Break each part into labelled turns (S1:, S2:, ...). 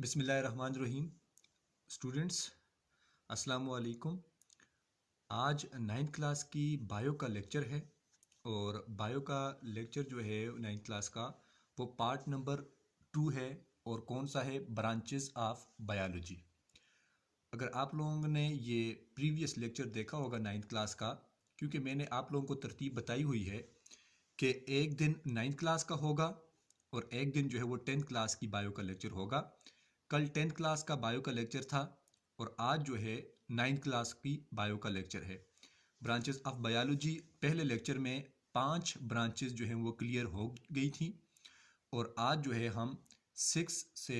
S1: बिस्मिल्लाहिर्रहमानिर्रहीम। स्टूडेंट्स, अस्सलाम वालेकुम। आज नाइन्थ क्लास की बायो का लेक्चर है और बायो का लेक्चर जो है नाइन्थ क्लास का वो पार्ट नंबर 2 है। और कौन सा है? Branches of biology. अगर आप लोगों ने ये प्रीवियस लेक्चर देखा होगा नाइन्थ क्लास का, क्योंकि मैंने आप लोगों को तरतीब बताई हुई है कि एक दिन नाइन्थ क्लास का होगा और एक दिन जो है वो टेंथ क्लास की बायो का लेक्चर होगा। कल टेंथ क्लास का बायो का लेक्चर था और आज जो है नाइन्थ क्लास की बायो का लेक्चर है। ब्रांचेस ऑफ बायोलॉजी पहले लेक्चर में 5 ब्रांचेस जो हैं वो क्लियर हो गई थी और आज जो है हम 6 से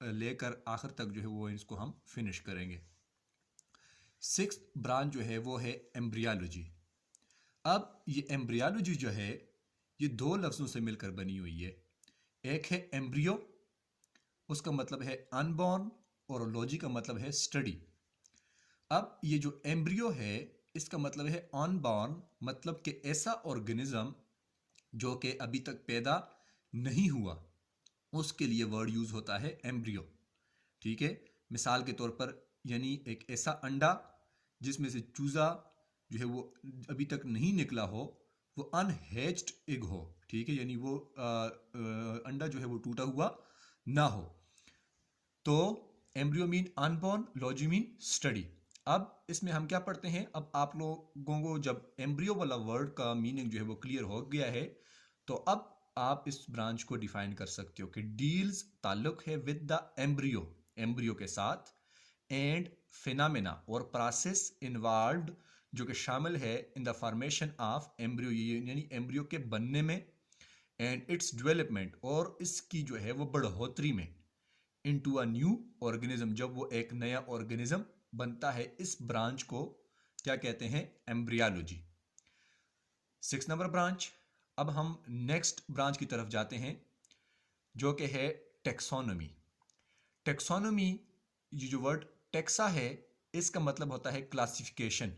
S1: लेकर आखिर तक जो है वो इसको हम फिनिश करेंगे। 6th ब्रांच जो है वो है एम्ब्रियोलॉजी। अब ये एम्ब्रियोलॉजी जो है ये 2 लफ्ज़ों से मिलकर बनी हुई है। एक है एम्ब्रियो, उसका मतलब है अनबॉर्न, और लॉजी का मतलब है स्टडी। अब ये जो एम्ब्रियो है इसका मतलब है अनबॉर्न, मतलब कि ऐसा ऑर्गेनिज्म जो कि अभी तक पैदा नहीं हुआ, उसके लिए वर्ड यूज होता है एम्ब्रियो। ठीक है, मिसाल के तौर पर यानी एक ऐसा अंडा जिसमें से चूजा जो है वो अभी तक नहीं निकला हो, वो अनहैच्ड एग हो। ठीक है, यानी वो अंडा जो है वो टूटा हुआ ना हो। तो embryo mean unborn, logy mean study. अब इसमें हम क्या पढ़ते हैं? अब आप लोगों को जब एम्ब्रियो वाला वर्ड का मीनिंग जो है वो क्लियर हो गया है, तो अब आप इस ब्रांच को डिफाइन कर सकते हो कि डील्स ताल्लुक है विद द एम्ब्रियो, एम्ब्रियो के साथ, एंड फिनोमेना और प्रोसेस इन्वॉल्व्ड जो कि शामिल है in the formation of embryo, यानी एम्ब्रियो के बनने में, एंड इट्स डेवलपमेंट और इसकी जो है वो बढ़ोतरी में, इनटू अ न्यू ऑर्गेनिज्म, जब वो एक नया ऑर्गेनिज्म बनता है। इस ब्रांच को क्या कहते हैं? एम्ब्रियोलॉजी। 6 number branch. अब हम नेक्स्ट ब्रांच की तरफ जाते हैं जो कि है टेक्सोनोमी। टेक्सोनोमी, ये जो वर्ड टेक्सा है इसका मतलब होता है क्लासिफिकेशन।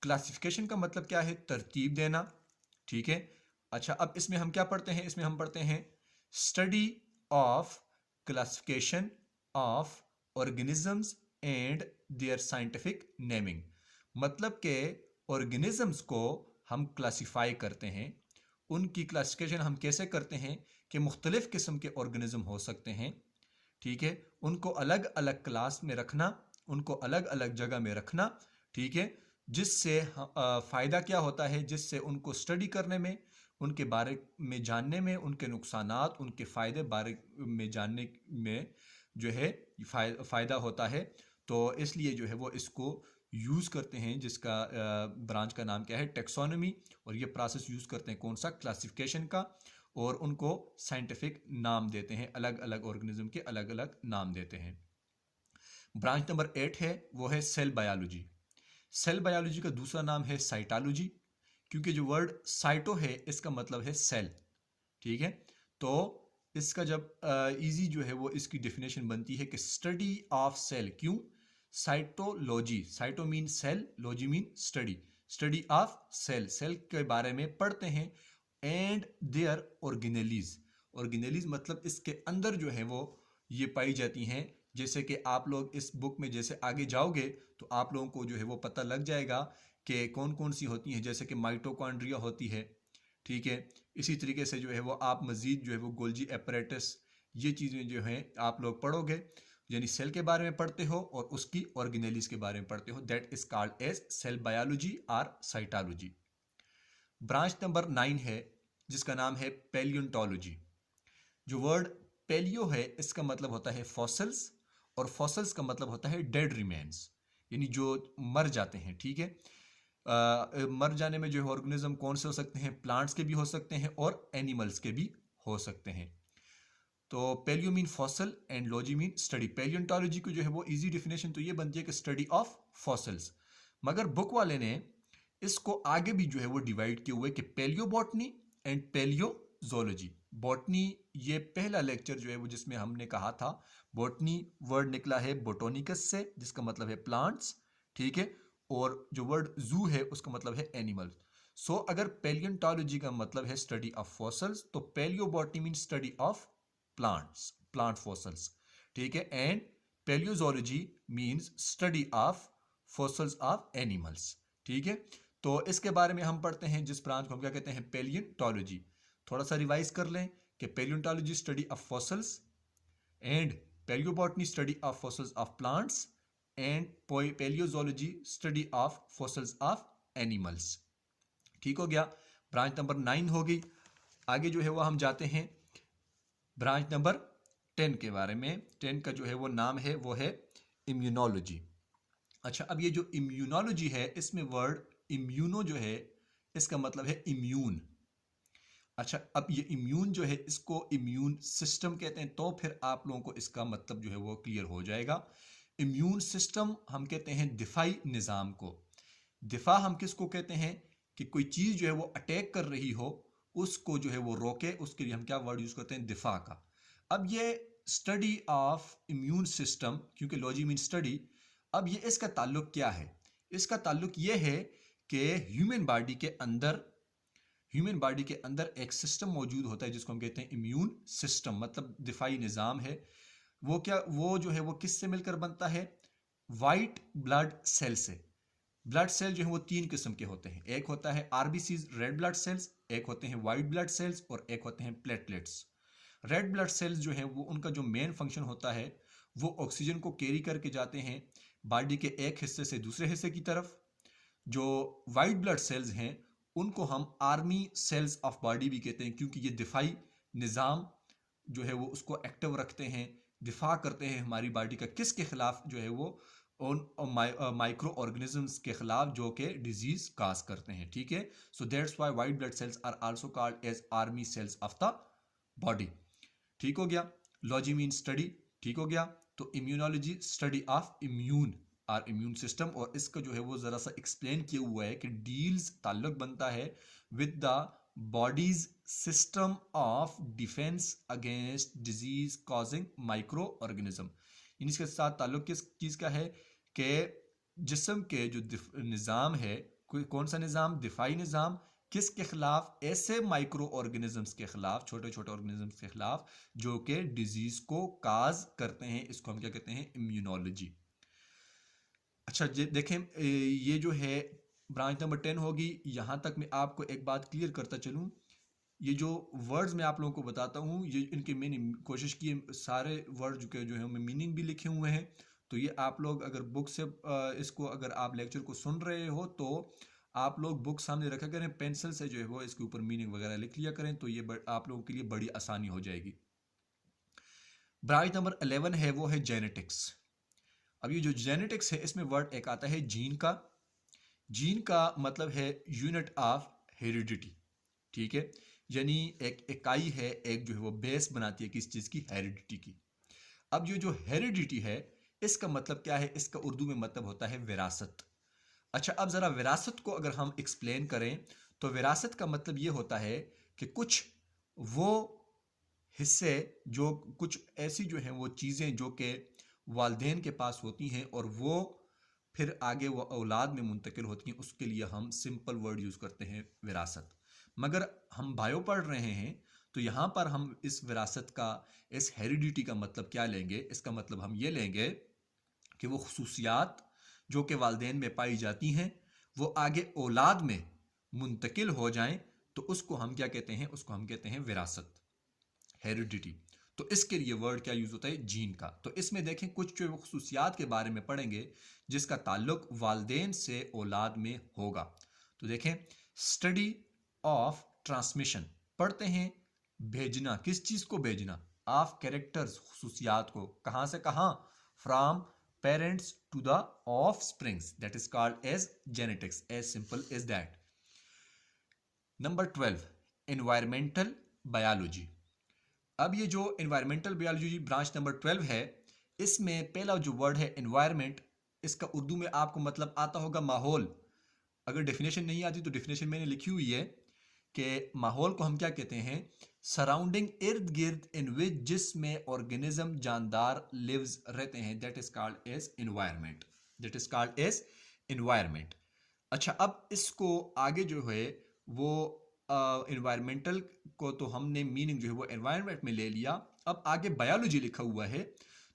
S1: क्लासिफिकेशन का मतलब क्या है? तरतीब देना। ठीक है, अच्छा, अब इसमें हम क्या पढ़ते हैं? इसमें हम पढ़ते हैं study of classification of organisms and their scientific naming. मतलब के ऑर्गेनिजम्स को हम क्लासिफाई करते हैं। उनकी क्लासिफिकेशन हम कैसे करते हैं कि मुख्तलिफ किस्म के ऑर्गेनिज्म हो सकते हैं। ठीक है, उनको अलग अलग क्लास में रखना, उनको अलग अलग जगह में रखना। ठीक है, जिससे फ़ायदा क्या होता है? जिससे उनको स्टडी करने में, उनके बारे में जानने में, उनके नुकसानात, उनके फ़ायदे बारे में जानने में जो है फ़ायदा होता है। तो इसलिए जो है वो इसको यूज़ करते हैं, जिसका ब्रांच का नाम क्या है? टेक्सोनोमी। और ये प्रोसेस यूज़ करते हैं कौन सा? क्लासिफिकेशन का। और उनको साइंटिफिक नाम देते हैं, अलग अलग ऑर्गेनिज्म के अलग अलग नाम देते हैं। ब्रांच नंबर 8 है वो है सेल बायोलॉजी। सेल बायोलॉजी का दूसरा नाम है साइटोलॉजी, क्योंकि जो वर्ड साइटो है इसका मतलब है सेल। ठीक है, तो इसका जब इजी जो है वो इसकी डेफिनेशन बनती है कि स्टडी ऑफ सेल। क्यों? Cytology, cyto mean cell, logy mean study. Study of cell, cell के बारे में पढ़ते हैं। एंड देयर ऑर्गेनेलीज, ऑर्गेनेलीज मतलब इसके अंदर जो है वो ये पाई जाती हैं। जैसे कि आप लोग इस बुक में जैसे आगे जाओगे तो आप लोगों को जो है वो पता लग जाएगा कि कौन कौन सी होती हैं। जैसे कि माइटोकॉन्ड्रिया होती है। ठीक है, इसी तरीके से जो है वो आप मज़ीद जो है वो गोल्जी एपरेटस, ये चीज़ें जो हैं आप लोग पढ़ोगे, यानी सेल के बारे में पढ़ते हो और उसकी ऑर्गेनेलीज के बारे में पढ़ते हो। That is called as cell biology और साइटोलॉजी। ब्रांच नंबर 9 है जिसका नाम है पैलियोंटोलॉजी। जो वर्ड पैलियो है इसका मतलब होता है फॉसल्स, और फॉसल्स का मतलब होता है डेड रिमेन्स, यानी जो मर जाते हैं। ठीक है, मर जाने में जो है ऑर्गेनिज्म कौन से हो सकते हैं? प्लांट्स के भी हो सकते हैं और एनिमल्स के भी हो सकते हैं। तो palaeo mean fossil and logy mean study. Palaeontology को जो है वो इजी डेफिनेशन तो ये बनती है कि स्टडी ऑफ फॉसल्स, मगर बुक वाले ने इसको आगे भी जो है वो डिवाइड किए हुए कि palaeo botany and palaeo zoology. Botany, ये पहला लेक्चर जो है वो जिसमें हमने कहा था बॉटनी वर्ड निकला है बोटोनिकस से, जिसका मतलब है प्लांट्स। ठीक है, और जो वर्ड जू है उसका मतलब है एनिमल्स। सो अगर पैलियोंटोलॉजी का मतलब है स्टडी ऑफ फॉसल्स, तो palaeo botany mean study of plants, plant fossils. ठीक है। And palaeozoology means study of fossils of animals, ठीक है। तो इसके बारे में हम पढ़ते हैं, जिस ब्रांच को हम क्या कहते हैं, पैलियोंटोलॉजी। थोड़ा सा रिवाइज कर लें कि palaeontology study of fossils, and palaeobotany study of fossils of plants, and palaeozoology study of fossils of animals. ठीक हो गया, ब्रांच नंबर 9 होगी। आगे जो है वो हम जाते हैं ब्रांच नंबर 10 के बारे में। 10 का जो है वो नाम है वो है इम्यूनोलॉजी। अच्छा, अब ये जो इम्यूनोलॉजी है, इसमें वर्ड इम्यूनो जो है इसका मतलब है इम्यून। अच्छा, अब ये इम्यून जो है इसको इम्यून सिस्टम कहते हैं, तो फिर आप लोगों को इसका मतलब जो है वो क्लियर हो जाएगा। इम्यून सिस्टम हम कहते हैं दिफाई निज़ाम को। दिफा हम किसको कहते हैं कि कोई चीज़ जो है वो अटैक कर रही हो, उसको जो है वो रोके, उसके लिए हम क्या वर्ड यूज़ करते हैं, दिफा का। अब ये स्टडी ऑफ इम्यून सिस्टम, क्योंकि लॉजी मीन स्टडी, अब ये इसका ताल्लुक क्या है? इसका ताल्लुक ये है कि ह्यूमन बॉडी के अंदर एक सिस्टम मौजूद होता है जिसको हम कहते हैं इम्यून सिस्टम, मतलब दिफाई निज़ाम है। वो जो है वो किससे मिलकर बनता है? वाइट ब्लड सेल से। ब्लड सेल जो है वो 3 किस्म के होते हैं, एक होता है आरबीसीज रेड ब्लड सेल्स, एक होते हैं वाइट ब्लड सेल्स, और एक होते हैं प्लेटलेट्स। रेड ब्लड सेल्स जो है वो उनका जो मेन फंक्शन होता है वो ऑक्सीजन को कैरी करके जाते हैं बॉडी के एक हिस्से से दूसरे हिस्से की तरफ। जो वाइट ब्लड सेल्स हैं उनको हम आर्मी सेल्स ऑफ बॉडी भी कहते हैं, क्योंकि ये दिफाई निज़ाम जो है वो उसको एक्टिव रखते हैं, दिफा करते हैं हमारी बॉडी का किसके खिलाफ, जो है वो उन माइक्रो ऑर्गेनिजम्स के खिलाफ जो कि डिजीज काज करते हैं, ठीक है। So that's why white blood cells are also called as army cells of the body. ठीक हो गया, लॉजी मीन स्टडी, ठीक हो गया। तो इम्यूनोलॉजी स्टडी ऑफ इम्यून और इम्यून सिस्टम, और इसका जो है वो ज़रा सा एक्सप्लेन किया हुआ है कि डील्स ताल्लुक बनता है with the bodies system of defence against disease causing micro organism. इसके साथ ताल्लुक किस चीज़ का है कि जिस्म के जो निज़ाम है, कोई कौन सा निज़ाम, दिफाई निज़ाम, किसके खिलाफ? ऐसे माइक्रो ऑर्गेनिजम्स के खिलाफ, छोटे छोटे ऑर्गेनिजम्स के खिलाफ जो कि डिजीज को काज करते हैं, इसको हम क्या कहते हैं, इम्यूनोलॉजी। अच्छा देखें, ये जो है ब्रांच नंबर 10 होगी। यहाँ तक मैं आपको एक बात क्लियर करता चलूँ, ये जो वर्ड्स मैं आप लोगों को बताता हूँ, ये इनके मीनिंग कोशिश की सारे वर्ड जो है उनमें मीनिंग भी लिखे हुए हैं। तो ये आप लोग अगर बुक से इसको, अगर आप लेक्चर को सुन रहे हो तो आप लोग बुक सामने रखा करें, पेंसिल से जो है वो इसके ऊपर मीनिंग वगैरह लिख लिया करें, तो ये आप लोगों के लिए बड़ी आसानी हो जाएगी। ब्रांच नंबर 11 है वो है जेनेटिक्स। अब ये जो जेनेटिक्स है इसमें वर्ड एक आता है जीन का। जीन का मतलब है यूनिट ऑफ हेरिडिटी, ठीक है, यानी एक इकाई है, एक जो है वो बेस बनाती है किस चीज़ की, हेरिडिटी की। अब ये जो हेरिडिटी है इसका मतलब क्या है? इसका उर्दू में मतलब होता है विरासत। अच्छा, अब ज़रा विरासत को अगर हम एक्सप्लेन करें तो विरासत का मतलब ये होता है कि कुछ वो हिस्से, जो कुछ ऐसी जो हैं वो चीज़ें जो कि वालिदैन के पास होती हैं और वो फिर आगे वो औलाद में मुंतकिल होती हैं, उसके लिए हम सिंपल वर्ड यूज़ करते हैं विरासत। मगर हम बायो पढ़ रहे हैं तो यहाँ पर हम इस विरासत का, इस हेरिडिटी का मतलब क्या लेंगे? इसका मतलब हम ये लेंगे कि वो खुसूसियात जो कि वालिदैन में पाई जाती हैं वो आगे औलाद में मुंतकिल हो जाएं, तो उसको हम क्या कहते हैं? उसको हम कहते हैं विरासत, हेरिडिटी। तो इसके लिए वर्ड क्या यूज़ होता है? जीन का। तो इसमें देखें कुछ जो खुसूसियात के बारे में पढ़ेंगे जिसका ताल्लुक वालिदैन से औलाद में होगा। तो देखें, स्टडी ऑफ ट्रांसमिशन, पढ़ते हैं भेजना, किस चीज़ को भेजना? ऑफ कैरेक्टर्स, खुसूसियात को, कहाँ से कहाँ? From parents to the offsprings, that is called as genetics, as simple as that. Number 12, environmental biology. अब ये जो एनवायरमेंटल बायोलॉजी ब्रांच नंबर 12 है, इसमें पहला जो वर्ड है एनवायरमेंट, इसका उर्दू में आपको मतलब आता होगा माहौल। अगर डेफिनेशन नहीं आती तो डेफिनेशन मैंने लिखी हुई है कि माहौल को हम क्या कहते हैं? सराउंडिंग, इर्द गिर्द, इन विच, जिसमें ऑर्गेनिज्म जानदार लिव्स, रहते हैं, that is called as environment, that is called as environment. अच्छा, अब इसको आगे जो है वो एनवायरमेंटल को तो हमने मीनिंग जो है वो एनवायरमेंट में ले लिया। अब आगे बायोलॉजी लिखा हुआ है,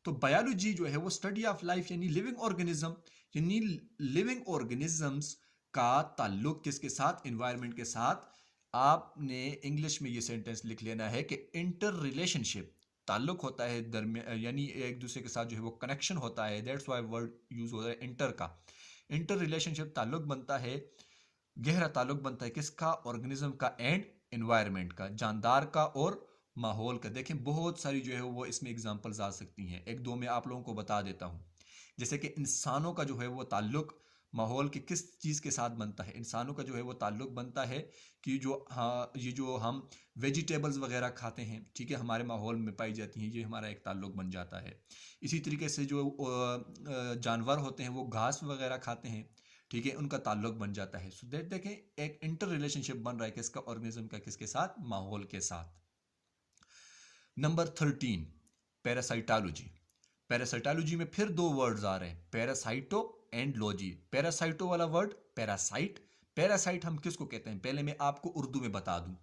S1: तो बायोलॉजी जो है वो स्टडी ऑफ लाइफ यानी लिविंग ऑर्गेनिज्म, यानी लिविंग ऑर्गेनिजम्स का ताल्लुक किसके साथ, एनवायरनमेंट के साथ। आपने इंग्लिश में ये सेंटेंस लिख लेना है कि इंटर रिलेशनशिप, ताल्लुक होता है दरमियान, यानी एक दूसरे के साथ जो है वो कनेक्शन होता है, दैट्स वाई वर्ड यूज होता है इंटर का। इंटर रिलेशनशिप ताल्लुक बनता है, गहरा ताल्लुक बनता है किसका, ऑर्गेनिज्म का एंड एनवायरनमेंट का, जानदार का और माहौल का। देखें बहुत सारी जो है वो इसमें एग्जांपल्स आ सकती हैं, एक दो मैं आप लोगों को बता देता हूँ। जैसे कि इंसानों का जो है वो ताल्लुक माहौल के किस चीज़ के साथ बनता है, इंसानों का जो है वो ताल्लुक बनता है कि जो हाँ ये जो हम वेजिटेबल्स वगैरह खाते हैं, ठीक है, हमारे माहौल में पाई जाती हैं, ये हमारा एक ताल्लुक बन जाता है। इसी तरीके से जो जानवर होते हैं वो घास वगैरह खाते हैं, ठीक है, उनका ताल्लुक बन जाता है। सो दैट देखें एक इंटर रिलेशनशिप बन रहा है किसका, ऑर्गेनिज्म का किसके साथ, माहौल के साथ। Number 13 parasitology. पैरासाइटोलॉजी में फिर दो वर्ड्स आ रहे हैं, पैरासाइटो एंड लॉजी। पैरासाइटो वाला वर्ड पैरासाइट, पैरासाइट हम किसको कहते हैं पहले मैं आपको उर्दू में बता दूं।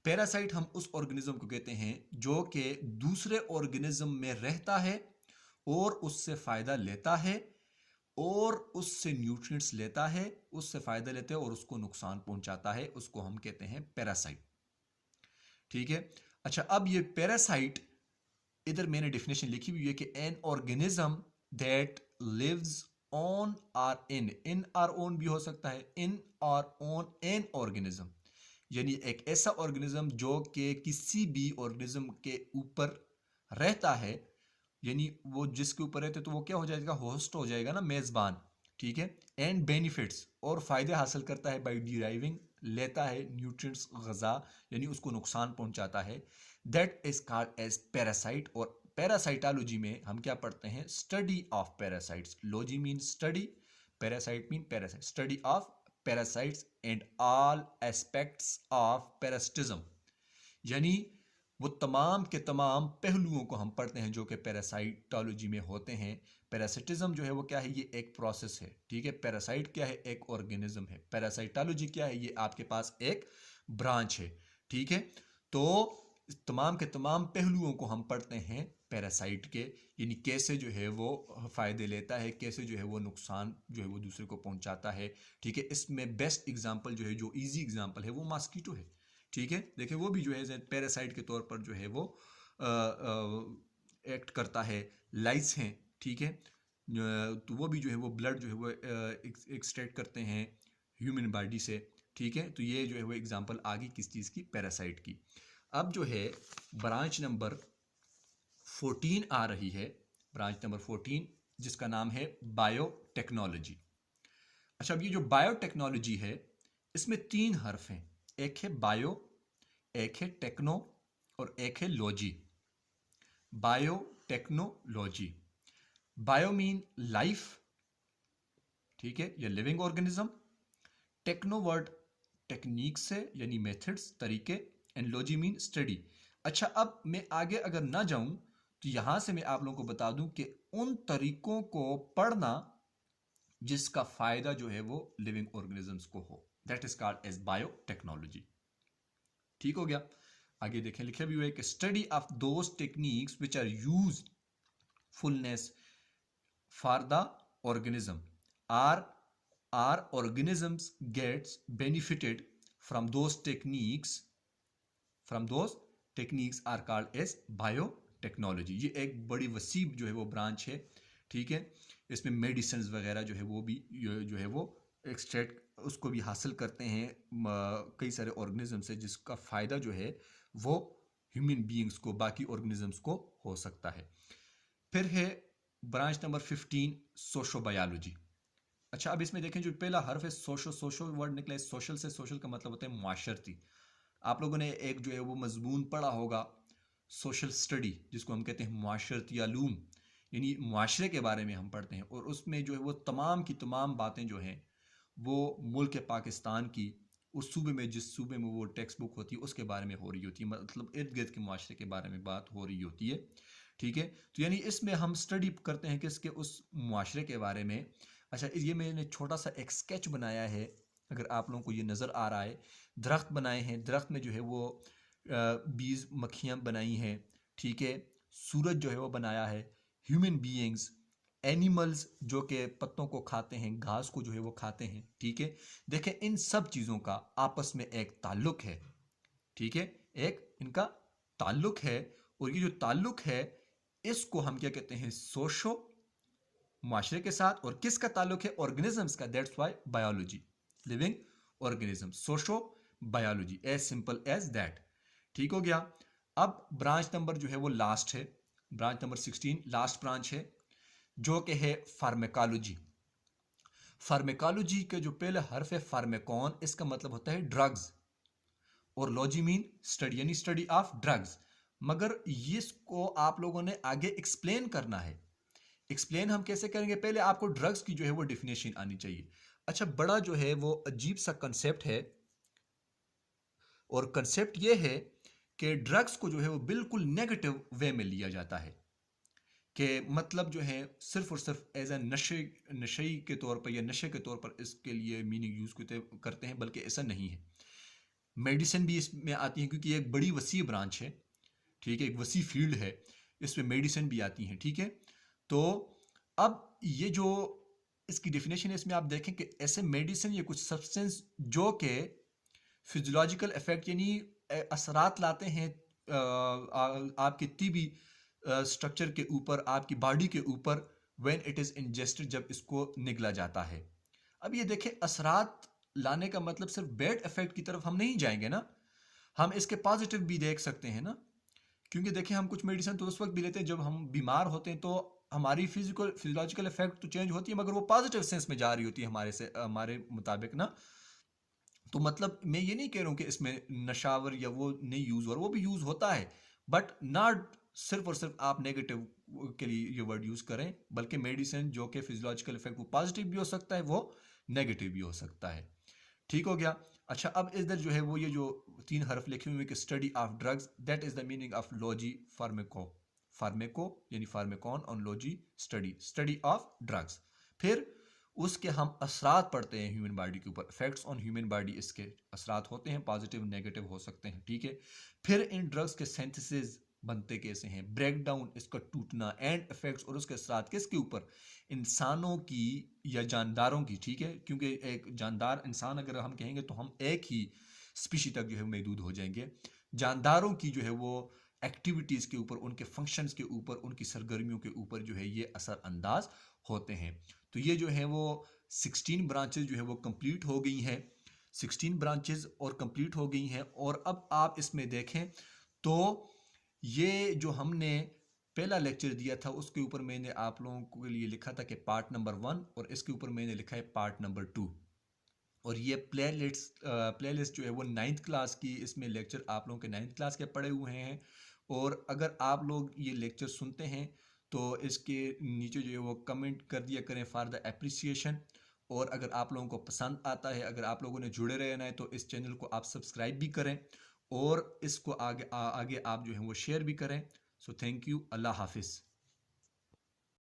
S1: पैरासाइट हम उस ऑर्गेनिज्म को कहते हैं जो कि दूसरे ऑर्गेनिज्म में रहता है और उससे फायदा लेता है और उससे न्यूट्रिएंट्स लेता है, उससे फायदा लेते हैं और उसको नुकसान पहुंचाता है, उसको हम कहते हैं पैरासाइट। ठीक है, अच्छा अब ये पैरासाइट, इधर मैंने डेफिनेशन लिखी हुई है कि an organism that lives on or in or on भी हो सकता है, in or on an organism, यानी एक ऐसा ऑर्गेनिज्म जो कि किसी भी ऑर्गेनिज्म के ऊपर रहता है, यानी वो जिसके ऊपर रहते तो वो क्या हो जाएगा, होस्ट हो जाएगा ना, मेजबान। ठीक है, एंड बेनिफिट्स, और फायदे हासिल करता है बाय डिराइविंग, लेता है न्यूट्रिएंट्स गजा, यानी उसको नुकसान पहुंचाता है, that is called as parasite. और पैरासाइटोलॉजी में हम क्या पढ़ते हैं, study of parasites. Logy mean study, parasite mean parasite, study of parasites and all aspects of parasitism, यानी वो तमाम के तमाम पहलुओं को हम पढ़ते हैं जो कि पैरासाइटोलॉजी में होते हैं। पैरासिटिज्म जो है वो क्या है, ये एक प्रोसेस है, ठीक है। पैरासाइट क्या है, एक ऑर्गेनिज्म है। पैरासाइटोलॉजी क्या है, ये आपके पास एक ब्रांच है, ठीक है। तो तमाम के तमाम पहलुओं को हम पढ़ते हैं पैरासाइट के, यानी कैसे जो है वो फ़ायदे लेता है, कैसे जो है वो नुकसान जो है वो दूसरे को पहुंचाता है, ठीक है। इसमें बेस्ट एग्जांपल जो है, जो इजी एग्जांपल है, वो मॉस्किटो है, ठीक है। देखिए वो भी जो है पैरासाइट के तौर पर जो है वो एक्ट करता है। लाइस हैं, ठीक है, तो वो भी जो है वो ब्लड जो है वो एक्सट्रैक्ट करते हैं ह्यूमन बॉडी से, ठीक है। तो ये जो है वो एग्जांपल आ गई किस चीज़ की, पैरासाइट की। अब जो है ब्रांच नंबर 14 आ रही है, ब्रांच नंबर 14 जिसका नाम है बायोटेक्नोलॉजी। अच्छा, अब ये जो बायोटेक्नोलॉजी है इसमें 3 हर्फ हैं, एक है बायो, एक है टेक्नो और एक है logy. Biotechnology, bio mean life, ठीक है, या living organism. Techno word technique से, यानी मेथड्स, तरीके, एंड लॉजी मीन स्टडी। अच्छा, अब मैं आगे अगर ना जाऊं तो यहां से मैं आप लोगों को बता दूं कि उन तरीकों को पढ़ना जिसका फायदा जो है वो लिविंग ऑर्गेनिजम्स को हो, that is called as biotechnology. ठीक हो गया। आगे देखें, लिखा भी हुआ है कि study of those techniques which are used fullness for the organism or organisms gets benefited from those techniques are called as biotechnology. ये एक बड़ी वसी जो है वो ब्रांच है, ठीक है। इसमें मेडिसिन वगैरह जो है वो भी जो है वो एक्सट्रैक्ट उसको भी हासिल करते हैं कई सारे ऑर्गेनिज्म से, जिसका फ़ायदा जो है वो ह्यूमन बीइंग्स को, बाकी ऑर्गेनिजम्स को हो सकता है। फिर है ब्रांच नंबर 15 सोशोबायोलॉजी। अच्छा, अब इसमें देखें जो पहला हर्फ है सोशो वर्ड निकला है सोशल से, सोशल का मतलब होता है मुआशरती। आप लोगों ने एक जो है वो मजमून पढ़ा होगा सोशल स्टडी, जिसको हम कहते हैं मुआशरती आलूम, यानी मुआशरे के बारे में हम पढ़ते हैं, और उसमें जो है वो तमाम की तमाम बातें जो हैं वो मुल्क पाकिस्तान की, उस सूबे में, जिस सूबे में वो टेक्स्ट बुक होती है उसके बारे में हो रही होती है, मतलब इर्द गिर्द के मुआशरे के बारे में बात हो रही होती है, ठीक है। तो यानी इसमें हम स्टडी करते हैं किसके, उस मुआशरे के बारे में। अच्छा, ये मैंने छोटा सा एक स्केच बनाया है, अगर आप लोगों को ये नज़र आ रहा है, दरख्त बनाए हैं, दरख्त में जो है वो बीज मक्खियाँ बनाई हैं, ठीक है। सूरज जो है वो बनाया है, ह्यूमन बीइंग्स, एनिमल्स जो कि पत्तों को खाते हैं, घास को जो है वो खाते हैं, ठीक है। देखें इन सब चीज़ों का आपस में एक ताल्लुक है, ठीक है, एक इनका ताल्लुक है। और ये जो ताल्लुक है इसको हम क्या कहते हैं, सोशो, माशरे के साथ। और किसका ताल्लुक है, ऑर्गेनिजम्स का, that's why biology, living organism, socio biology, as simple as that. ठीक हो गया। अब ब्रांच नंबर जो है वो लास्ट है, ब्रांच नंबर 16 लास्ट ब्रांच है, जो कि है फार्मेकोलॉजी। फार्मेकोलॉजी के जो पहले हर्फ है फार्मेकॉन, इसका मतलब होता है ड्रग्स, और लॉजी मीन स्टडी, यानी स्टडी ऑफ ड्रग्स। मगर इसको आप लोगों ने आगे एक्सप्लेन करना है। एक्सप्लेन हम कैसे करेंगे, पहले आपको ड्रग्स की जो है वो डिफिनेशन आनी चाहिए। अच्छा, बड़ा जो है वो अजीब सा कंसेप्ट है, और कंसेप्ट ये है कि ड्रग्स को जो है वो बिल्कुल नेगेटिव वे में लिया जाता है, कि मतलब जो है सिर्फ और सिर्फ एज ए नशे के तौर पर या नशे के तौर पर इसके लिए मीनिंग यूज करते हैं, बल्कि ऐसा नहीं है। मेडिसिन भी इसमें आती है, क्योंकि ये एक बड़ी वसी ब्रांच है, ठीक है, एक वसी फील्ड है, इसमें मेडिसिन भी आती हैं, ठीक है। तो अब ये जो इसकी डेफिनेशन है, इसमें आप देखें कि ऐसे मेडिसिन या कुछ सब्सटेंस जो कि फिजियोलॉजिकल इफेक्ट यानी असरात लाते हैं आपके तिबी स्ट्रक्चर के ऊपर, आपकी बॉडी के ऊपर, व्हेन इट इज़ इंजेस्टेड, जब इसको निगला जाता है। अब ये देखें, असरात लाने का मतलब सिर्फ बैड इफेक्ट की तरफ हम नहीं जाएंगे ना, हम इसके पॉजिटिव भी देख सकते हैं ना। क्योंकि देखिए हम कुछ मेडिसिन तो उस वक्त भी लेते हैं जब हम बीमार होते हैं, तो हमारी फिजियोलॉजिकल इफेक्ट तो चेंज होती है, मगर वो पॉजिटिव सेंस में जा रही होती है हमारे मुताबिक ना। तो मतलब मैं ये नहीं कह रहा हूँ कि इसमें नशावर या वो नहीं यूज़ हो रहा, वो भी यूज़ होता है, बट नॉट सिर्फ और सिर्फ आप नेगेटिव के लिए ये वर्ड यूज़ करें, बल्कि मेडिसिन जो कि फिजियोलॉजिकल इफेक्ट वो पॉजिटिव भी हो सकता है, वो नेगेटिव भी हो सकता है। ठीक हो गया। अच्छा, अब इधर जो है वो ये जो 3 हर्फ लिखे हुए कि study of drugs, that is the meaning of logy pharmaco, pharmaco यानी फार्मेकॉन, और logy study, study of drugs. फिर उसके हम असरात पढ़ते हैं ह्यूमन बॉडी के ऊपर, इफेक्ट्स ऑन ह्यूमन बॉडी, इसके असरात होते हैं, पॉजिटिव नेगेटिव हो सकते हैं, ठीक है। फिर इन ड्रग्स के सिंथेसिस बनते कैसे हैं, ब्रेक डाउन, इसका टूटना, एंड इफेक्ट्स और उसके असरात किसके ऊपर, इंसानों की या जानदारों की, ठीक है। क्योंकि एक जानदार इंसान अगर हम कहेंगे तो हम एक ही स्पीशी तक जो है महदूद हो जाएंगे। जानदारों की जो है वो एक्टिविटीज़ के ऊपर, उनके फंक्शंस के ऊपर, उनकी सरगर्मियों के ऊपर जो है ये असर अंदाज होते हैं। तो ये जो है वो 16 ब्रांचेज जो है वो कंप्लीट हो गई हैं, 16 ब्रांचेज और कंप्लीट हो गई हैं। और अब आप इसमें देखें तो ये जो हमने पहला लेक्चर दिया था उसके ऊपर मैंने आप लोगों के लिए लिखा था कि पार्ट नंबर 1, और इसके ऊपर मैंने लिखा है पार्ट नंबर 2। और ये प्लेलिस्ट जो है वो 9th क्लास की, इसमें लेक्चर आप लोगों के 9th क्लास के पढ़े हुए हैं। और अगर आप लोग ये लेक्चर सुनते हैं तो इसके नीचे जो है वो कमेंट कर दिया करें फॉर द एप्रिसिएशन। और अगर आप लोगों को पसंद आता है, अगर आप लोगों ने जुड़े रहना है, तो इस चैनल को आप सब्सक्राइब भी करें, और इसको आगे आप जो है वो शेयर भी करें। सो थैंक यू, अल्लाह हाफिज़।